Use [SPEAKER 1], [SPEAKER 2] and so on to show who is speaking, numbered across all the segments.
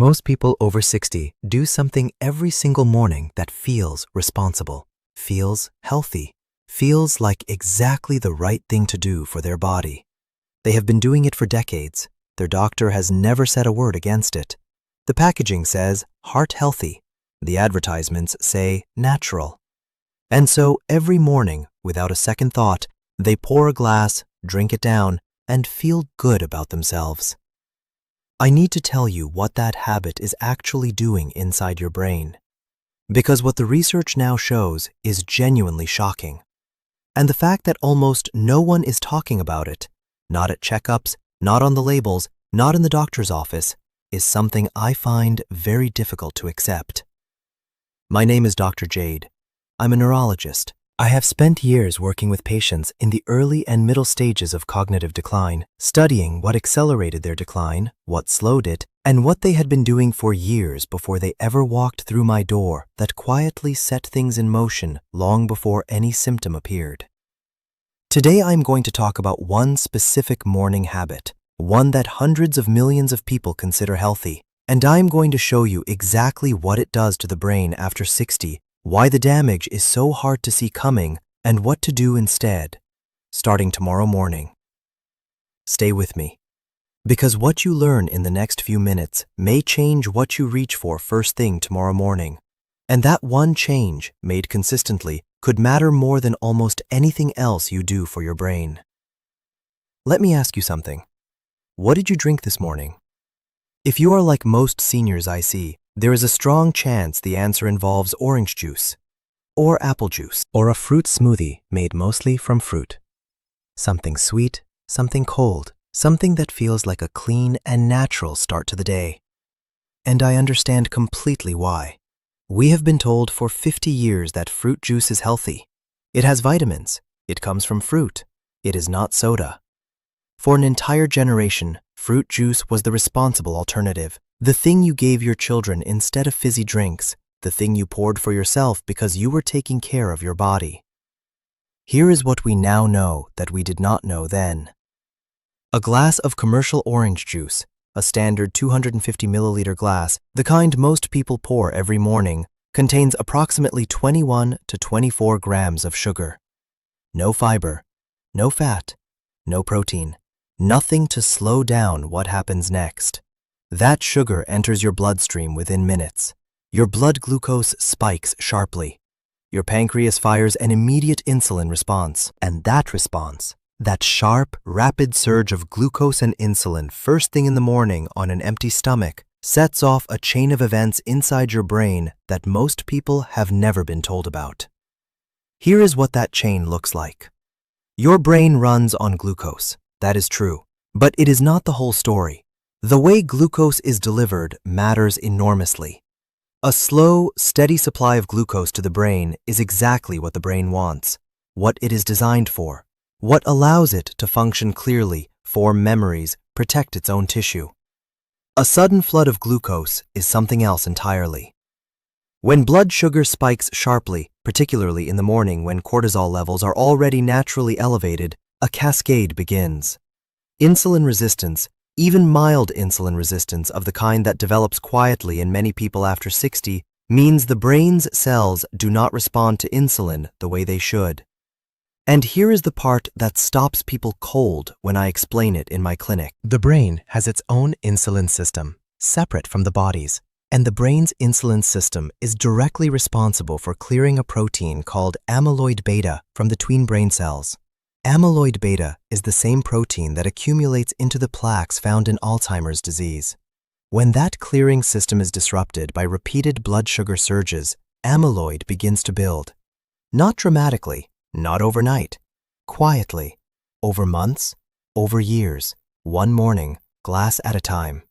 [SPEAKER 1] Most people over 60 do something every single morning that feels responsible, feels healthy, feels like exactly the right thing to do for their body. They have been doing it for decades. Their doctor has never said a word against it. The packaging says heart healthy. The advertisements say natural. And so every morning, without a second thought, they pour a glass, drink it down, and feel good about themselves. I need to tell you what that habit is actually doing inside your brain. Because what the research now shows is genuinely shocking. And the fact that almost no one is talking about it, not at checkups, not on the labels, not in the doctor's office, is something I find very difficult to accept. My name is Dr. Jade. I'm a neurologist. I have spent years working with patients in the early and middle stages of cognitive decline, studying what accelerated their decline, what slowed it, and what they had been doing for years before they ever walked through my door that quietly set things in motion long before any symptom appeared. Today I'm going to talk about one specific morning habit, one that hundreds of millions of people consider healthy, and I'm going to show you exactly what it does to the brain after 60, why the damage is so hard to see coming, and what to do instead, starting tomorrow morning. Stay with me, because what you learn in the next few minutes may change what you reach for first thing tomorrow morning. And that one change, made consistently, could matter more than almost anything else you do for your brain. Let me ask you something. What did you drink this morning? If you are like most seniors I see, there is a strong chance the answer involves orange juice, or apple juice, or a fruit smoothie made mostly from fruit. Something sweet, something cold, something that feels like a clean and natural start to the day. And I understand completely why. We have been told for 50 years that fruit juice is healthy. It has vitamins. It comes from fruit. It is not soda. For an entire generation, fruit juice was the responsible alternative, the thing you gave your children instead of fizzy drinks, the thing you poured for yourself because you were taking care of your body. Here is what we now know that we did not know then. A glass of commercial orange juice, a standard 250 milliliter glass, the kind most people pour every morning, contains approximately 21 to 24 grams of sugar. No fiber, no fat, no protein, nothing to slow down what happens next. That sugar enters your bloodstream within minutes. Your blood glucose spikes sharply. Your pancreas fires an immediate insulin response, and that response, that sharp, rapid surge of glucose and insulin first thing in the morning on an empty stomach, sets off a chain of events inside your brain that most people have never been told about. Here is what that chain looks like. Your brain runs on glucose, that is true, but it is not the whole story. The way glucose is delivered matters enormously. A slow, steady supply of glucose to the brain is exactly what the brain wants, what it is designed for, what allows it to function clearly, form memories, protect its own tissue. A sudden flood of glucose is something else entirely. When blood sugar spikes sharply, particularly in the morning when cortisol levels are already naturally elevated, a cascade begins. Insulin resistance, even mild insulin resistance of the kind that develops quietly in many people after 60, means the brain's cells do not respond to insulin the way they should. And here is the part that stops people cold when I explain it in my clinic. The brain has its own insulin system, separate from the body's, and the brain's insulin system is directly responsible for clearing a protein called amyloid beta from the tween brain cells. Amyloid beta is the same protein that accumulates into the plaques found in Alzheimer's disease. When that clearing system is disrupted by repeated blood sugar surges, amyloid begins to build. Not dramatically, not overnight, quietly, over months, over years, one morning, glass at a time.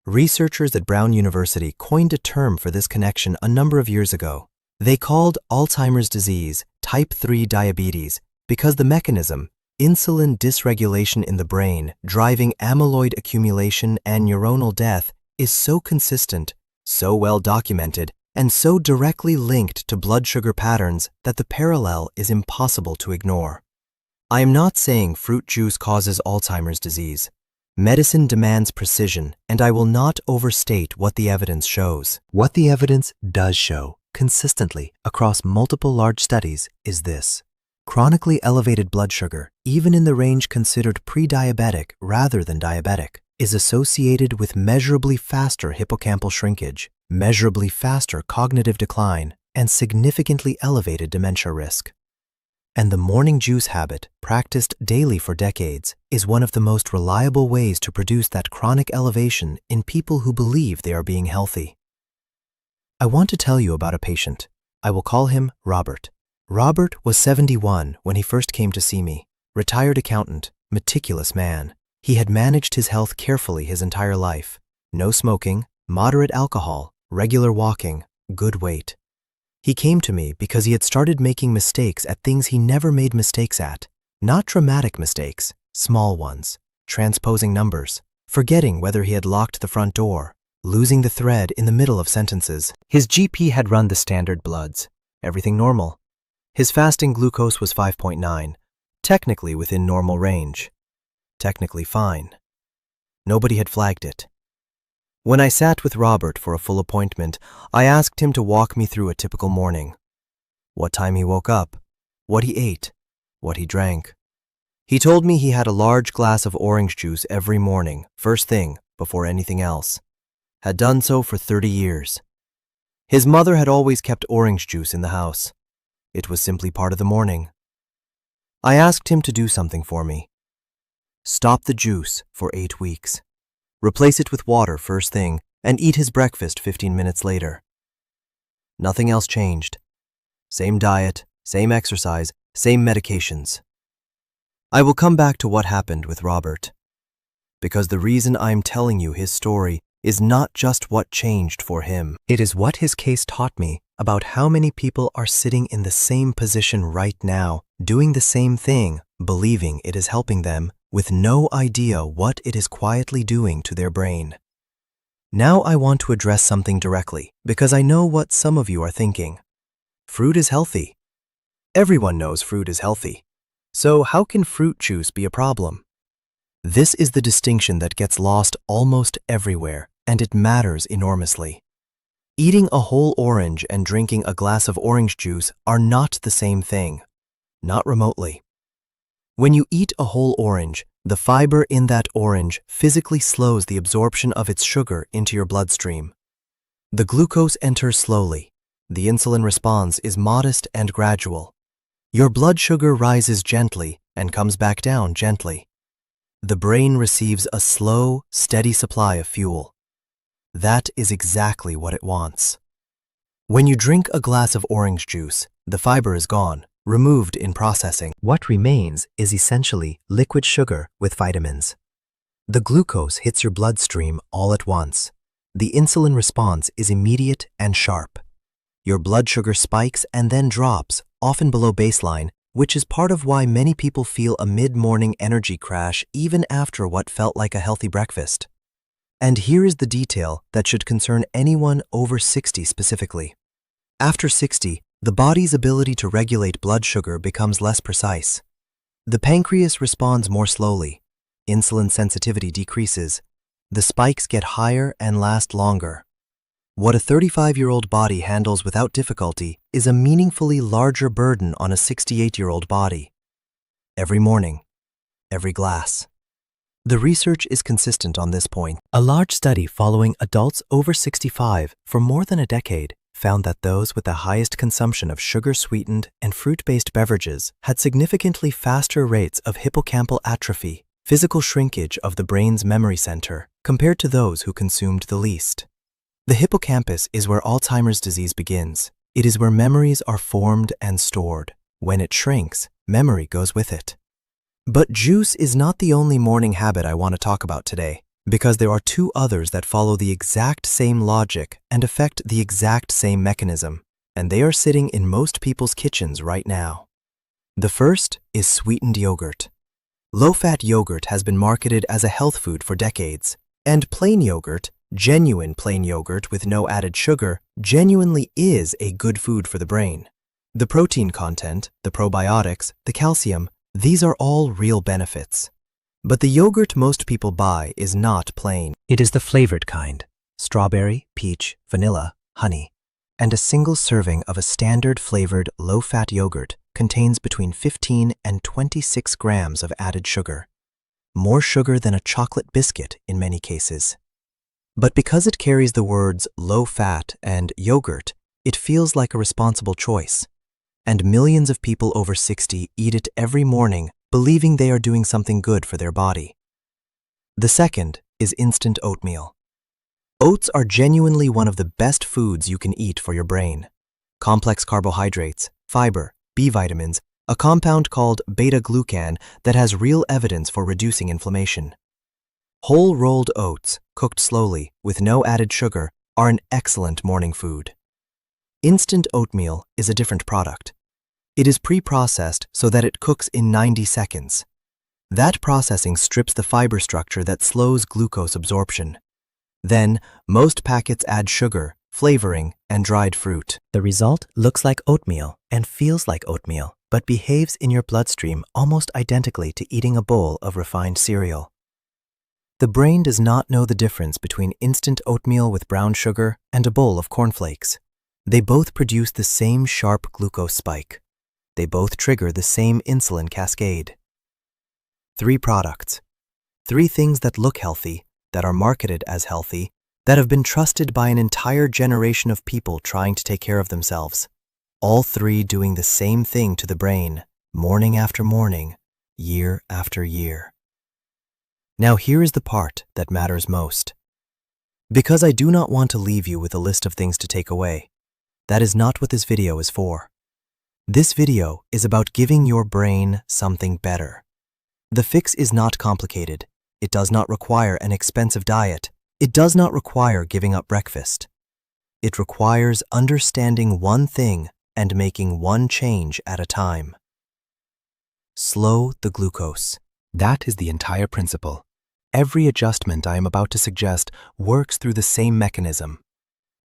[SPEAKER 1] Researchers at Brown University coined a term for this connection a number of years ago. They called Alzheimer's disease type 3 diabetes because the mechanism, insulin dysregulation in the brain driving amyloid accumulation and neuronal death, is so consistent, so well documented, and so directly linked to blood sugar patterns that the parallel is impossible to ignore. I am not saying fruit juice causes Alzheimer's disease. Medicine demands precision, and I will not overstate what the evidence shows. What the evidence does show, consistently across multiple large studies, is this. Chronically elevated blood sugar, even in the range considered pre-diabetic rather than diabetic, is associated with measurably faster hippocampal shrinkage, measurably faster cognitive decline, and significantly elevated dementia risk. And the morning juice habit, practiced daily for decades, is one of the most reliable ways to produce that chronic elevation in people who believe they are being healthy. I want to tell you about a patient. I will call him Robert. Robert was 71 when he first came to see me. Retired accountant, meticulous man. He had managed his health carefully his entire life. No smoking, moderate alcohol, regular walking, good weight. He came to me because he had started making mistakes at things he never made mistakes at. Not dramatic mistakes, small ones. Transposing numbers, forgetting whether he had locked the front door, losing the thread in the middle of sentences. His GP had run the standard bloods. Everything normal. His fasting glucose was 5.9, technically within normal range. Technically fine. Nobody had flagged it. When I sat with Robert for a full appointment, I asked him to walk me through a typical morning. What time he woke up, what he ate, what he drank. He told me he had a large glass of orange juice every morning, first thing, before anything else. Had done so for 30 years. His mother had always kept orange juice in the house. It was simply part of the morning. I asked him to do something for me. Stop the juice for 8 weeks. Replace it with water first thing, and eat his breakfast 15 minutes later. Nothing else changed. Same diet, same exercise, same medications. I will come back to what happened with Robert. Because the reason I'm telling you his story is not just what changed for him. It is what his case taught me about how many people are sitting in the same position right now, doing the same thing, believing it is helping them, with no idea what it is quietly doing to their brain. Now I want to address something directly, because I know what some of you are thinking. Fruit is healthy. Everyone knows fruit is healthy. So how can fruit juice be a problem? This is the distinction that gets lost almost everywhere, and it matters enormously. Eating a whole orange and drinking a glass of orange juice are not the same thing. Not remotely. When you eat a whole orange, the fiber in that orange physically slows the absorption of its sugar into your bloodstream. The glucose enters slowly. The insulin response is modest and gradual. Your blood sugar rises gently and comes back down gently. The brain receives a slow, steady supply of fuel. That is exactly what it wants. When you drink a glass of orange juice, the fiber is gone, removed in processing. What remains is essentially liquid sugar with vitamins. The glucose hits your bloodstream all at once. The insulin response is immediate and sharp. Your blood sugar spikes and then drops, often below baseline, which is part of why many people feel a mid-morning energy crash even after what felt like a healthy breakfast. And here is the detail that should concern anyone over 60 specifically. After 60, the body's ability to regulate blood sugar becomes less precise. The pancreas responds more slowly. Insulin sensitivity decreases. The spikes get higher and last longer. What a 35-year-old body handles without difficulty is a meaningfully larger burden on a 68-year-old body. Every morning, every glass. The research is consistent on this point. A large study following adults over 65 for more than a decade found that those with the highest consumption of sugar-sweetened and fruit-based beverages had significantly faster rates of hippocampal atrophy, physical shrinkage of the brain's memory center, compared to those who consumed the least. The hippocampus is where Alzheimer's disease begins. It is where memories are formed and stored. When it shrinks, memory goes with it. But juice is not the only morning habit I want to talk about today, because there are two others that follow the exact same logic and affect the exact same mechanism, and they are sitting in most people's kitchens right now. The first is sweetened yogurt. Low-fat yogurt has been marketed as a health food for decades, and plain yogurt, genuine plain yogurt with no added sugar, genuinely is a good food for the brain. The protein content, the probiotics, the calcium, these are all real benefits. But the yogurt most people buy is not plain. It is the flavored kind: strawberry, peach, vanilla, honey. And a single serving of a standard flavored low-fat yogurt contains between 15 and 26 grams of added sugar. More sugar than a chocolate biscuit in many cases. But because it carries the words low-fat and yogurt, it feels like a responsible choice. And millions of people over 60 eat it every morning, believing they are doing something good for their body. The second is instant oatmeal. Oats are genuinely one of the best foods you can eat for your brain. Complex carbohydrates, fiber, B vitamins, a compound called beta-glucan that has real evidence for reducing inflammation. Whole rolled oats, cooked slowly, with no added sugar, are an excellent morning food. Instant oatmeal is a different product. It is pre-processed so that it cooks in 90 seconds. That processing strips the fiber structure that slows glucose absorption. Then, most packets add sugar, flavoring, and dried fruit. The result looks like oatmeal and feels like oatmeal, but behaves in your bloodstream almost identically to eating a bowl of refined cereal. The brain does not know the difference between instant oatmeal with brown sugar and a bowl of cornflakes. They both produce the same sharp glucose spike. They both trigger the same insulin cascade. 3 products. 3 things that look healthy, that are marketed as healthy, that have been trusted by an entire generation of people trying to take care of themselves. All 3 doing the same thing to the brain, morning after morning, year after year. Now here is the part that matters most. Because I do not want to leave you with a list of things to take away. That is not what this video is for. This video is about giving your brain something better. The fix is not complicated. It does not require an expensive diet. It does not require giving up breakfast. It requires understanding one thing and making one change at a time. Slow the glucose. That is the entire principle. Every adjustment I am about to suggest works through the same mechanism.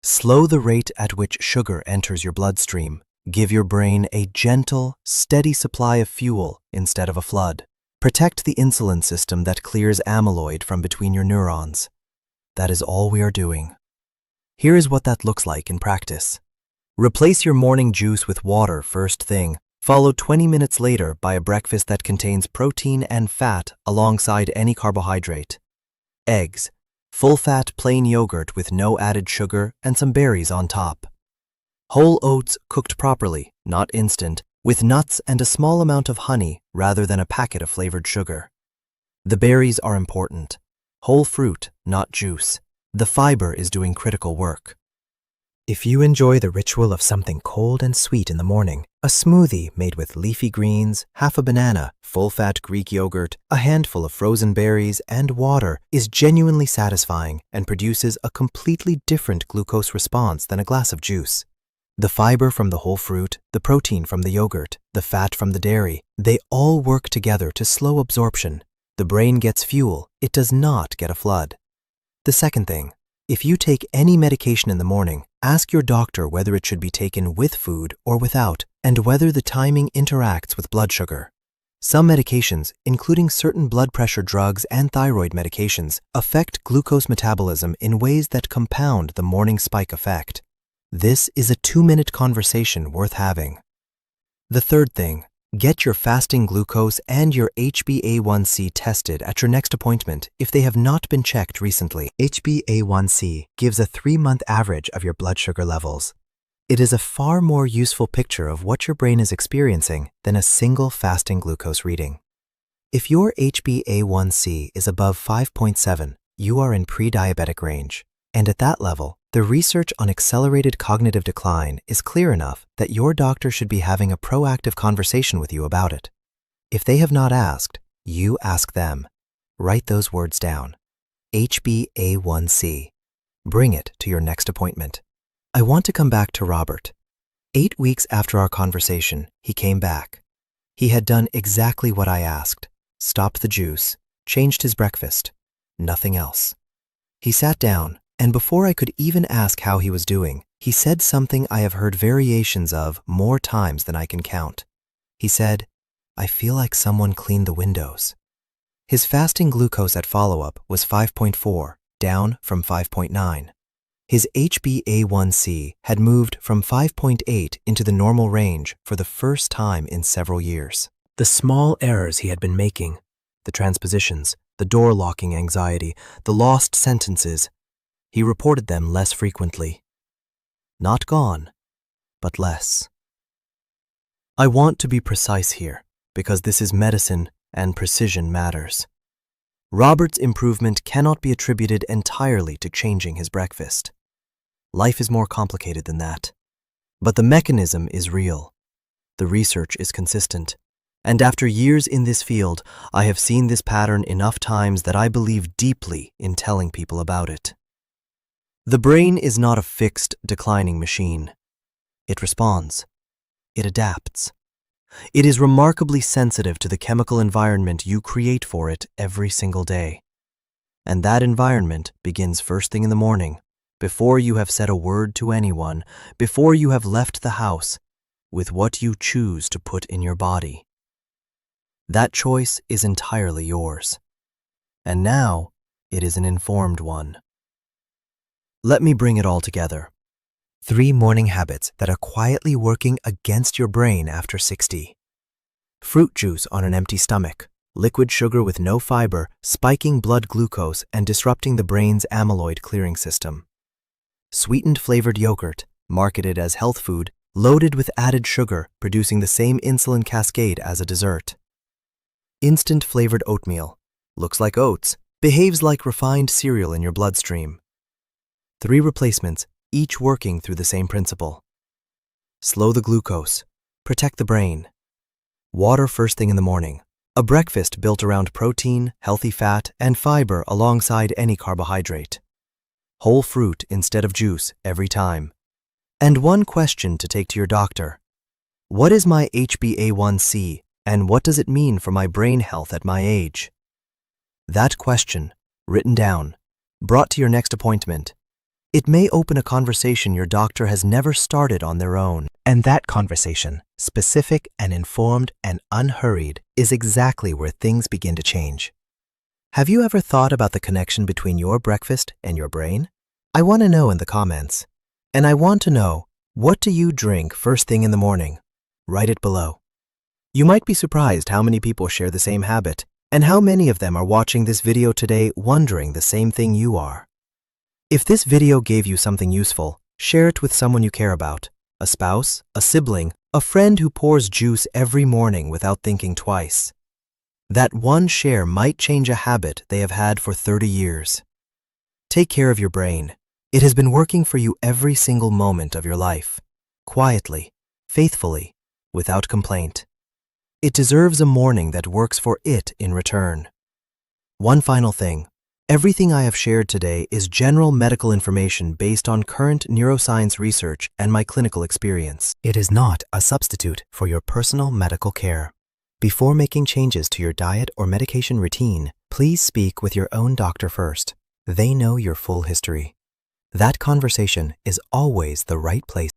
[SPEAKER 1] Slow the rate at which sugar enters your bloodstream. Give your brain a gentle, steady supply of fuel instead of a flood. Protect the insulin system that clears amyloid from between your neurons. That is all we are doing. Here is what that looks like in practice. Replace your morning juice with water first thing, followed 20 minutes later by a breakfast that contains protein and fat alongside any carbohydrate. Eggs, full-fat plain yogurt with no added sugar and some berries on top. Whole oats cooked properly, not instant, with nuts and a small amount of honey rather than a packet of flavored sugar. The berries are important. Whole fruit, not juice. The fiber is doing critical work. If you enjoy the ritual of something cold and sweet in the morning, a smoothie made with leafy greens, half a banana, full-fat Greek yogurt, a handful of frozen berries, and water is genuinely satisfying and produces a completely different glucose response than a glass of juice. The fiber from the whole fruit, the protein from the yogurt, the fat from the dairy, they all work together to slow absorption. The brain gets fuel, it does not get a flood. The second thing, if you take any medication in the morning, ask your doctor whether it should be taken with food or without, and whether the timing interacts with blood sugar. Some medications, including certain blood pressure drugs and thyroid medications, affect glucose metabolism in ways that compound the morning spike effect. This is a 2-minute conversation worth having. The third thing, get your fasting glucose and your HbA1c tested at your next appointment if they have not been checked recently. HbA1c gives a 3-month average of your blood sugar levels. It is a far more useful picture of what your brain is experiencing than a single fasting glucose reading. If your HbA1c is above 5.7, you are in pre-diabetic range. And at that level, the research on accelerated cognitive decline is clear enough that your doctor should be having a proactive conversation with you about it. If they have not asked, you ask them. Write those words down. HbA1c. Bring it to your next appointment. I want to come back to Robert. 8 weeks after our conversation, he came back. He had done exactly what I asked. Stopped the juice, changed his breakfast. Nothing else. He sat down, and before I could even ask how he was doing, he said something I have heard variations of more times than I can count. He said, "I feel like someone cleaned the windows." His fasting glucose at follow-up was 5.4, down from 5.9. His HbA1c had moved from 5.8 into the normal range for the first time in several years. The small errors he had been making, the transpositions, the door-locking anxiety, the lost sentences, he reported them less frequently. Not gone, but less. I want to be precise here, because this is medicine and precision matters. Robert's improvement cannot be attributed entirely to changing his breakfast. Life is more complicated than that. But the mechanism is real. The research is consistent. And after years in this field, I have seen this pattern enough times that I believe deeply in telling people about it. The brain is not a fixed, declining machine. It responds. It adapts. It is remarkably sensitive to the chemical environment you create for it every single day. And that environment begins first thing in the morning, before you have said a word to anyone, before you have left the house, with what you choose to put in your body. That choice is entirely yours. And now, it is an informed one. Let me bring it all together. 3 morning habits that are quietly working against your brain after 60. Fruit juice on an empty stomach, liquid sugar with no fiber, spiking blood glucose and disrupting the brain's amyloid clearing system. Sweetened flavored yogurt, marketed as health food, loaded with added sugar, producing the same insulin cascade as a dessert. Instant flavored oatmeal, looks like oats, behaves like refined cereal in your bloodstream. 3 replacements, each working through the same principle. Slow the glucose, protect the brain. Water first thing in the morning, a breakfast built around protein, healthy fat, and fiber alongside any carbohydrate. Whole fruit instead of juice every time. And one question to take to your doctor. What is my HbA1c, and what does it mean for my brain health at my age? That question, written down, brought to your next appointment. It may open a conversation your doctor has never started on their own. And that conversation, specific and informed and unhurried, is exactly where things begin to change. Have you ever thought about the connection between your breakfast and your brain? I want to know in the comments. And I want to know, what do you drink first thing in the morning? Write it below. You might be surprised how many people share the same habit, and how many of them are watching this video today wondering the same thing you are. If this video gave you something useful, share it with someone you care about, a spouse, a sibling, a friend who pours juice every morning without thinking twice. That one share might change a habit they have had for 30 years. Take care of your brain. It has been working for you every single moment of your life, quietly, faithfully, without complaint. It deserves a morning that works for it in return. One final thing. Everything I have shared today is general medical information based on current neuroscience research and my clinical experience. It is not a substitute for your personal medical care. Before making changes to your diet or medication routine, please speak with your own doctor first. They know your full history. That conversation is always the right place.